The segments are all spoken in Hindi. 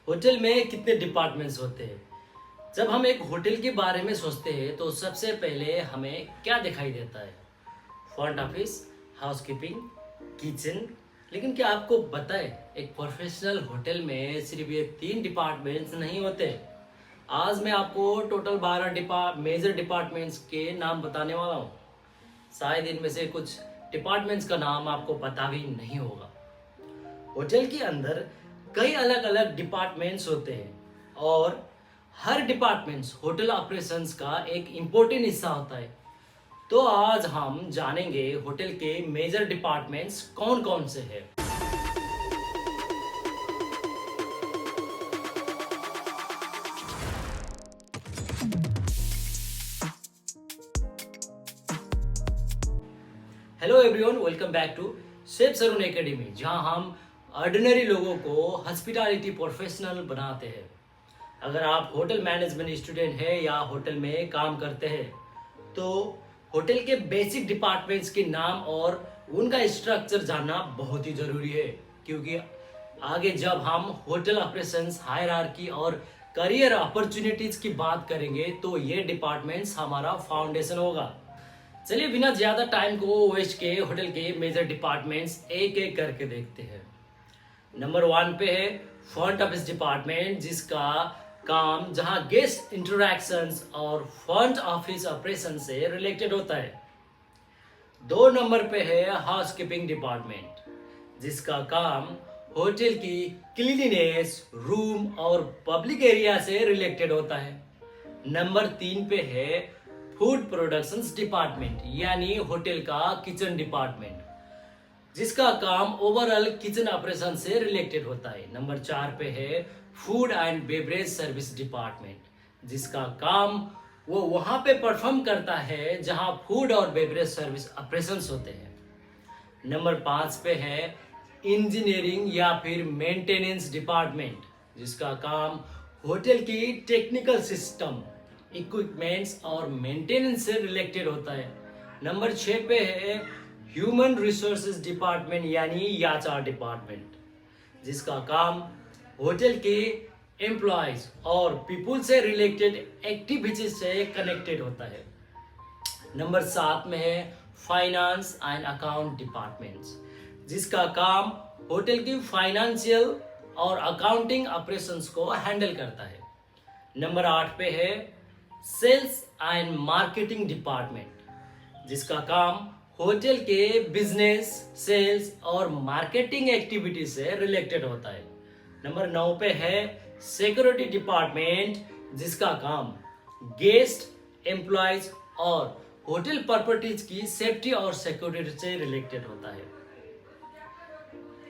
होटल में कितने डिपार्टमेंट्स होते हैं। जब हम एक होटल के बारे में सोचते हैं तो सबसे पहले हमें क्या दिखाई देता है? Front office, housekeeping, kitchen. लेकिन क्या आपको पता है, एक प्रोफेशनल होटल में सिर्फ ये 3 डिपार्टमेंट्स नहीं होते। आज मैं आपको टोटल 12 मेजर डिपार्टमेंट्स के नाम बताने वाला हूँ। शायद इनमें से कुछ डिपार्टमेंट्स का नाम आपको पता भी नहीं होगा। होटल के अंदर कई अलग अलग डिपार्टमेंट्स होते हैं और हर डिपार्टमेंट्स होटल ऑपरेशंस का एक इम्पोर्टेंट हिस्सा होता है। तो आज हम जानेंगे होटल के मेजर डिपार्टमेंट्स कौन कौन से हैं। Hello everyone, welcome back to chef Saroon academy, जहां हम ऑर्डिनरी लोगों को हॉस्पिटैलिटी प्रोफेशनल बनाते हैं। अगर आप होटल मैनेजमेंट स्टूडेंट हैं या होटल में काम करते हैं तो होटल के बेसिक डिपार्टमेंट्स के नाम और उनका स्ट्रक्चर जानना बहुत ही ज़रूरी है, क्योंकि आगे जब हम होटल ऑपरेशंस, हायरार्की और करियर अपॉर्चुनिटीज़ की बात करेंगे तो ये डिपार्टमेंट्स हमारा फाउंडेशन होगा। चलिए बिना ज़्यादा टाइम को वेस्ट के होटल के मेजर डिपार्टमेंट्स एक एक करके देखते हैं। नंबर 1 पे है फ्रंट ऑफिस डिपार्टमेंट, जिसका काम जहां गेस्ट इंटरैक्शंस और फ्रंट ऑफिस ऑपरेशन से रिलेटेड होता है। 2 नंबर पे है हाउसकीपिंग डिपार्टमेंट, जिसका काम होटल की क्लीनिनेस, रूम और पब्लिक एरिया से रिलेटेड होता है। नंबर 3 पे है फूड प्रोडक्शंस डिपार्टमेंट, यानी होटल का किचन डिपार्टमेंट, जिसका काम ओवरऑल किचन ऑपरेशन से रिलेटेड होता है। नंबर 4 पे है food and beverage service department, जिसका काम वो वहां पे परफॉर्म करता है जहां फूड और बेवरेज सर्विस ऑपरेशंस होते हैं। नंबर 5 पे है इंजीनियरिंग या फिर मेंटेनेंस डिपार्टमेंट, जिसका काम होटल की टेक्निकल सिस्टम, इक्विपमेंट्स और मेंटेनेंस से रिलेटेड होता है। नंबर 6 पे है ह्यूमन रिसोर्सेज डिपार्टमेंट, यानी एचआर डिपार्टमेंट, जिसका काम होटल के एम्प्लॉयज और पीपुल से रिलेटेड एक्टिविटीज से कनेक्टेड होता है। नंबर 7 में है फाइनेंस एंड अकाउंट डिपार्टमेंट्स, जिसका काम होटल की फाइनेंशियल और अकाउंटिंग ऑपरेशंस को हैंडल करता है। नंबर 8 पे है सेल्स एंड मार्केटिंग डिपार्टमेंट, जिसका काम होटल के बिजनेस, सेल्स और मार्केटिंग एक्टिविटी से रिलेटेड होता है। नंबर 9 पे है सिक्योरिटी डिपार्टमेंट, जिसका काम गेस्ट, एम्प्लॉयज और होटल प्रॉपर्टीज की सेफ्टी और सिक्योरिटी से रिलेटेड होता है।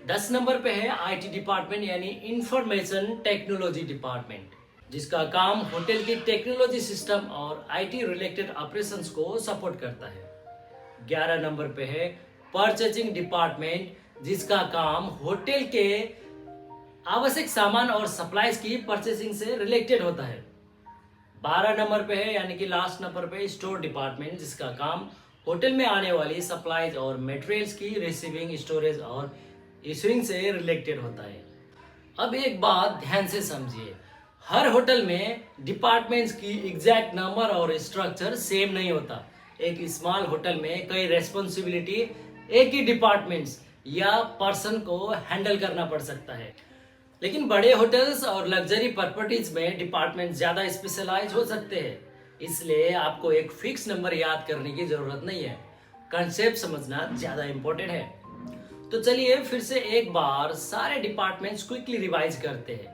10 नंबर पे है आईटी डिपार्टमेंट, यानी इंफॉर्मेशन टेक्नोलॉजी डिपार्टमेंट, जिसका काम होटल की टेक्नोलॉजी सिस्टम और आईटी रिलेटेड ऑपरेशंस को सपोर्ट करता है। 11 नंबर पे है परचेजिंग डिपार्टमेंट, जिसका काम होटल के आवश्यक सामान और सप्लाईज की परचेसिंग से रिलेटेड होता है। 12 नंबर पे है, यानी कि लास्ट नंबर पे, स्टोर डिपार्टमेंट, जिसका काम होटल में आने वाली सप्लाईज और मटेरियल्स की रिसीविंग, स्टोरेज और इशूइंग से रिलेटेड होता है। अब एक बात ध्यान से समझिए, हर होटल में डिपार्टमेंट्स की एग्जैक्ट नंबर और स्ट्रक्चर सेम नहीं होता। एक स्मॉल होटल में कई रेस्पॉन्सिबिलिटी एक ही डिपार्टमेंट्स या पर्सन को हैंडल करना पड़ सकता है, लेकिन बड़े होटल्स और लग्जरी प्रॉपर्टीज में डिपार्टमेंट ज्यादा स्पेशलाइज हो सकते हैं। इसलिए आपको एक फिक्स नंबर याद करने की जरूरत नहीं है, कंसेप्ट समझना ज्यादा इंपॉर्टेंट है। तो चलिए फिर से एक बार सारे डिपार्टमेंट्स क्विकली रिवाइज करते हैं।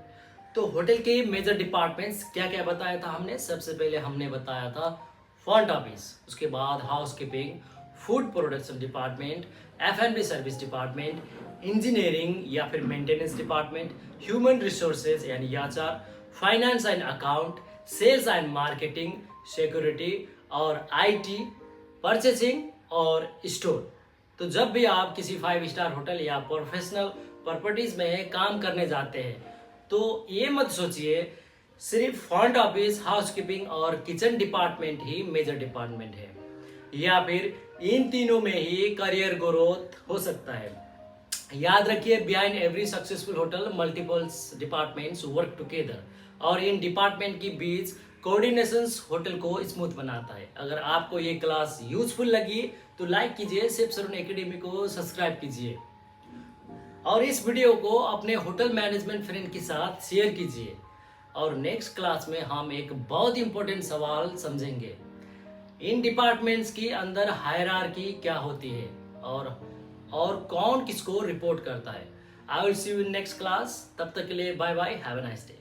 तो होटल के मेजर डिपार्टमेंट्स क्या क्या बताया था हमने? सबसे पहले हमने बताया था फ्रंट ऑफिस, उसके बाद हाउसकीपिंग, फूड प्रोडक्शन डिपार्टमेंट, एफ&बी सर्विस डिपार्टमेंट, इंजीनियरिंग या फिर मेंटेनेंस डिपार्टमेंट, ह्यूमन रिसोर्सेज यानी HR, finance and account, sales and marketing, security और आईटी, परचेसिंग और स्टोर। तो जब भी आप किसी 5 स्टार होटल या प्रोफेशनल प्रॉपर्टीज में काम करने जाते हैं तो ये मत सोचिए सिर्फ फ्रंट ऑफिस, हाउसकीपिंग और किचन डिपार्टमेंट ही मेजर डिपार्टमेंट है, या फिर इन तीनों में ही करियर ग्रोथ हो सकता है। याद रखिए, behind every successful hotel multiple departments work together, और इन डिपार्टमेंट के बीच कोऑर्डिनेशन होटल को स्मूथ बनाता है। अगर आपको ये क्लास यूजफुल लगी तो लाइक कीजिए, सेफ सरून एकेडमी को सब्सक्राइब कीजिए और इस वीडियो को अपने होटल मैनेजमेंट फ्रेंड के साथ शेयर कीजिए। और नेक्स्ट क्लास में हम एक बहुत इंपॉर्टेंट सवाल समझेंगे, इन डिपार्टमेंट्स के अंदर हायरार्की क्या होती है और कौन किसको रिपोर्ट करता है। I will see you in next class. तब तक के लिए bye bye, have a nice day.